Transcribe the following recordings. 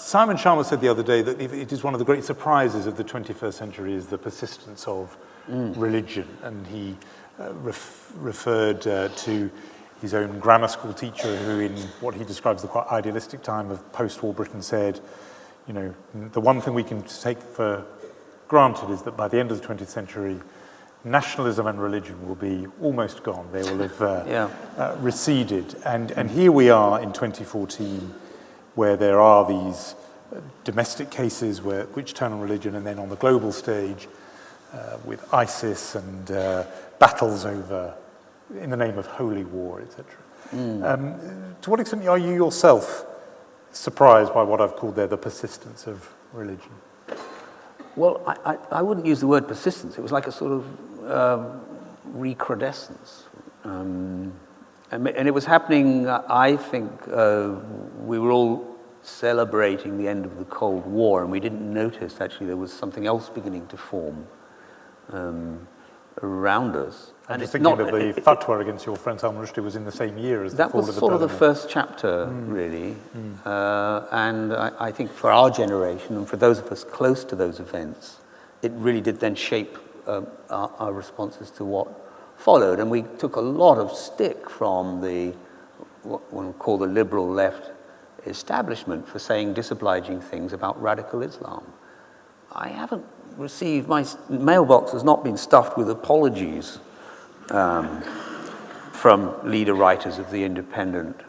Simon Sharma said the other day that it is one of the great surprises of the 21st century is the persistence of religion, and he referred to his own grammar school teacher who, in what he describes the quite idealistic time of post-war Britain, said, you know, the one thing we can take for granted is that by the end of the 20th century, nationalism and religion will be almost gone. They will have receded. And here we are in 2014, where there are these domestic cases which turn on religion, and then on the global stage with ISIS and battles over, in the name of holy war, etc. To what extent are you yourself surprised by what I've called there the persistence of religion? Well, I wouldn't use the word persistence. It was like a sort of recrudescence. And it was happening, I think, we were all celebrating the end of the Cold War, and we didn't notice actually there was something else beginning to form around us. And just thinking that the fatwa against your friend Salman Rushdie was in the same year as the fall of the That was sort of the first chapter, really. And I think for our generation, and for those of us close to those events, it really did then shape our responses to what followed. And we took a lot of stick from what one would call the liberal left establishment for saying disobliging things about radical Islam. I haven't received, my mailbox has not been stuffed with apologies from leader writers of The Independent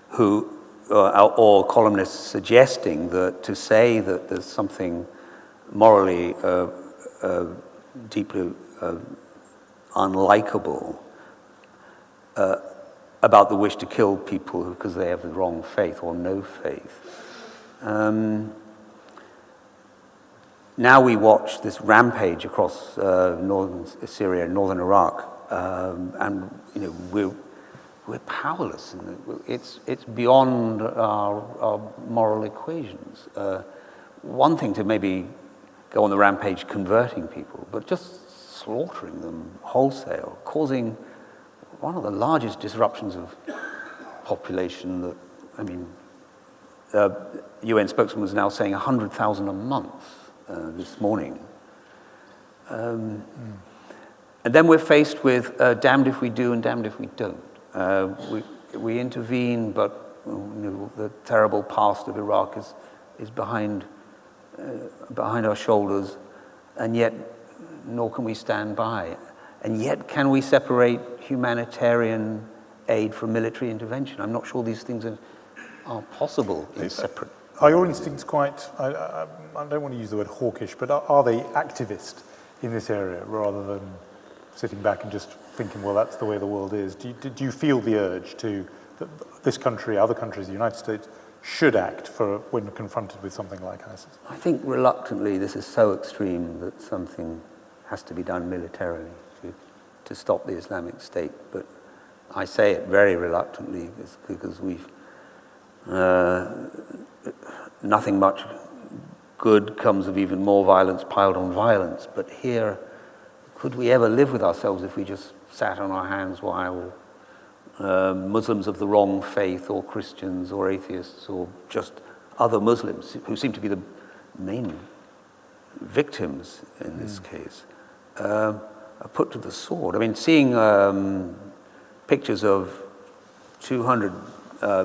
who or columnists suggesting that to say that there's something morally deeply unlikable about the wish to kill people because they have the wrong faith or no faith. Now we watch this rampage across northern Syria and northern Iraq, and you know we're powerless. It's beyond our moral equations. One thing to maybe go on the rampage converting people, but just slaughtering them wholesale, causing one of the largest disruptions of population that, I mean, UN spokesman was now saying 100,000 a month this morning. And then we're faced with damned if we do and damned if we don't. We intervene, but you know, the terrible past of Iraq is behind our shoulders, and yet nor can we stand by. And yet, can we separate humanitarian aid from military intervention? I'm not sure these things are possible in separate. Are your instincts quite, I don't want to use the word hawkish, but are they activist in this area rather than sitting back and just thinking, well, that's the way the world is? Do you feel the urge that this country, other countries, the United States, should act when confronted with something like ISIS? I think reluctantly this is so extreme that something has to be done militarily to stop the Islamic State. But I say it very reluctantly because we've nothing much good comes of even more violence piled on violence. But here, could we ever live with ourselves if we just sat on our hands while Muslims of the wrong faith, or Christians, or atheists, or just other Muslims who seem to be the main victims in this case, are put to the sword? I mean, seeing pictures of 200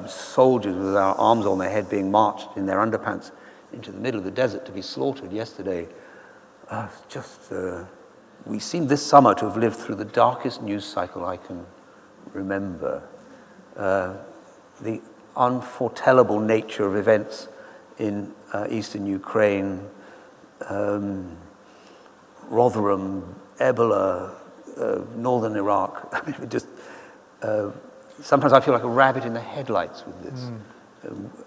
soldiers with our arms on their head being marched in their underpants into the middle of the desert to be slaughtered yesterday, we seem this summer to have lived through the darkest news cycle I can remember. The unforetellable nature of events in eastern Ukraine, Rotherham, Ebola, northern Iraq. I mean, just sometimes I feel like a rabbit in the headlights with this.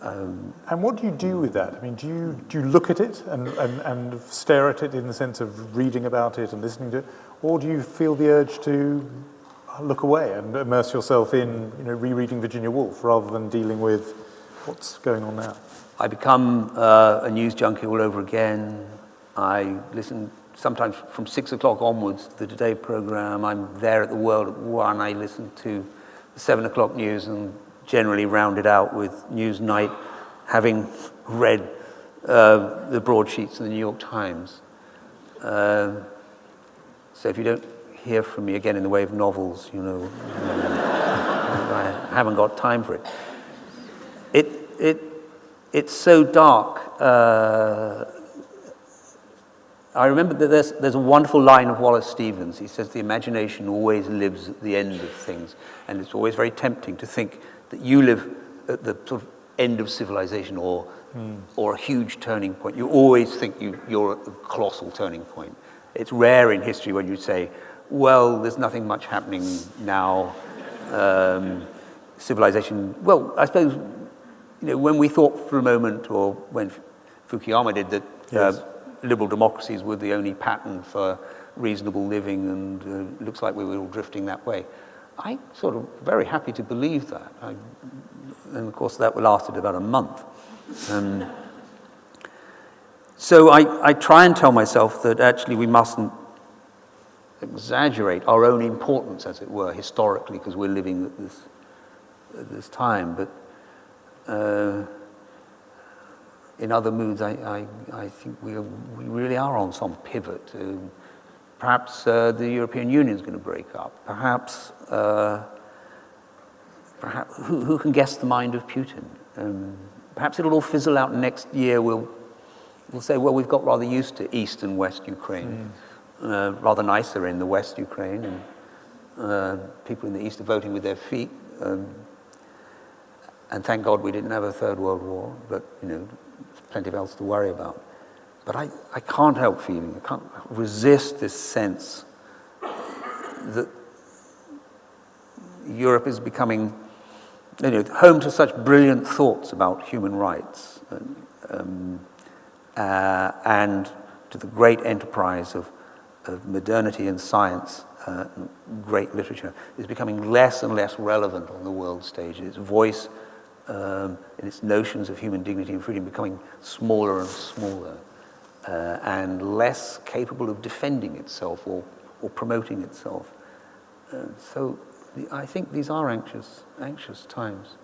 And what do you do with that? I mean, do you look at it and stare at it in the sense of reading about it and listening to it, or do you feel the urge to look away and immerse yourself in, rereading Virginia Woolf rather than dealing with what's going on now? I become a news junkie all over again. I listen sometimes from 6 o'clock onwards to the Today program. I'm there at the World at 1. I listen to the 7 o'clock news and generally rounded out with Newsnight having read the broadsheets of the New York Times. So if you don't hear from me again in the way of novels, you know, I haven't got time for it. It's so dark. I remember that there's a wonderful line of Wallace Stevens. He says, the imagination always lives at the end of things, and it's always very tempting to think that you live at the sort of end of civilization or a huge turning point. You always think you're at the colossal turning point. It's rare in history when you say, well, there's nothing much happening now. Civilization, well, I suppose, you know, when we thought for a moment, or when Fukuyama did, that Yes. Liberal democracies were the only pattern for reasonable living, and it looks like we were all drifting that way. I'm sort of very happy to believe that. And of course, that lasted about a month. So I try and tell myself that actually we mustn't exaggerate our own importance, as it were, historically, because we're living at this time. But in other moods, I think we really are on some pivot. Perhaps the European Union is going to break up. Perhaps who can guess the mind of Putin? Perhaps it'll all fizzle out next year. We'll say, well, we've got rather used to East and West Ukraine. Rather nicer in the West Ukraine, and people in the East are voting with their feet. And thank God we didn't have a Third World War, but, you know, there's plenty of else to worry about. But I can't help feeling, I can't resist this sense that Europe is becoming, you know, home to such brilliant thoughts about human rights and to the great enterprise of modernity and science, great literature, is becoming less and less relevant on the world stage. Its voice and its notions of human dignity and freedom becoming smaller and smaller, and less capable of defending itself or promoting itself. So I think these are anxious times.